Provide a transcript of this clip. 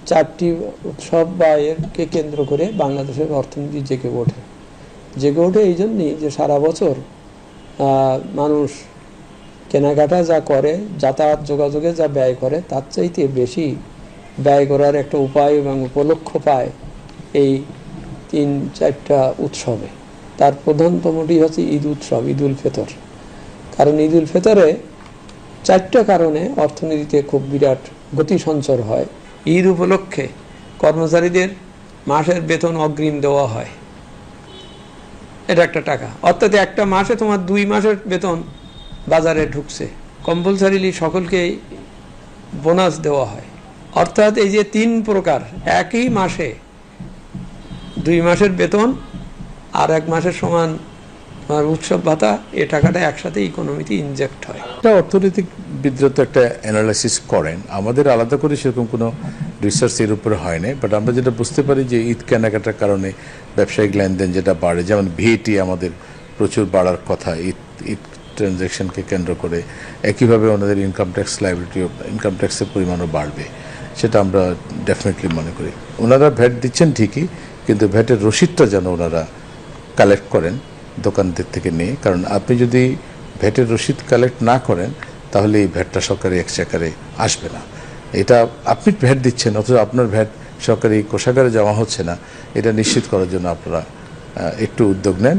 চারটি উৎসব বা এরকে কেন্দ্র করে বাংলাদেশের অর্থনীতি জেগে ওঠে। জেগে ওঠে এই জন্যই যে সারা বছর মানুষ কেনাকাটা যা করে, যাতায়াত যোগাযোগে যা ব্যয় করে, তার চাইতে বেশি ব্যয় করার একটা উপায় এবং উপলক্ষ পায় এই 3-4টা উৎসবে। তার প্রধানতমটি হচ্ছে ঈদ উৎসব, ঈদ উল ফিতর। কারণ ঈদ উল ফিতরে 4টা কারণে অর্থনীতিতে খুব বিরাট গতি সঞ্চার হয়। ঈদ উপলক্ষে কর্মচারীদের মাসের বেতন অগ্রিম দেওয়া হয়, এটা একটা টাকা। অর্থাৎ একটা মাসে তোমার 2 মাসের বেতন বাজারে ঢুকছে। কম্পালসারিলি সকলকে বোনাস দেওয়া হয়। অর্থাৎ এই যে 3 প্রকার, একই মাসে 2 মাসের বেতন আর 1 মাসের সমান উৎসব ভাতা, এ টাকাটা একসাথে ইকোনমিতে ইনজেক্ট হয়। এটা অর্থনৈতিকবিদরা তো একটা অ্যানালাইসিস করেন, আমাদের আলাদা করে সেরকম কোনো রিসার্চ এর উপরে হয় না। বাট আমরা যেটা বুঝতে পারি যে ঈদ কেনাকাটার কারণে ব্যবসায়িক লেনদেন যেটা বাড়ে, যেমন ভিএটি আমাদের প্রচুর বাড়ার কথা ঈদ ট্রানজ্যাকশনকে কেন্দ্র করে। একইভাবে ওনাদের ইনকাম ট্যাক্স লাইবিলিটি, ইনকাম ট্যাক্সের পরিমাণও বাড়বে, সেটা আমরা ডেফিনেটলি মনে করি। ওনারা ভ্যাট দিচ্ছেন ঠিকই, কিন্তু ভ্যাটের রসিদটা যেন ওনারা কালেক্ট করেন দোকানদের থেকে নিয়ে। কারণ আপনি যদি ভ্যাটের রসিদ কালেক্ট না করেন তাহলে এই ভ্যাটটা সরকারি এক্সচেকারে আসবে না। এটা আপনি ভ্যাট দিচ্ছেন অথচ আপনার ভ্যাট সরকারি কোষাগারে জমা হচ্ছে না, এটা নিশ্চিত করার জন্য আপনারা একটু উদ্যোগ নেন।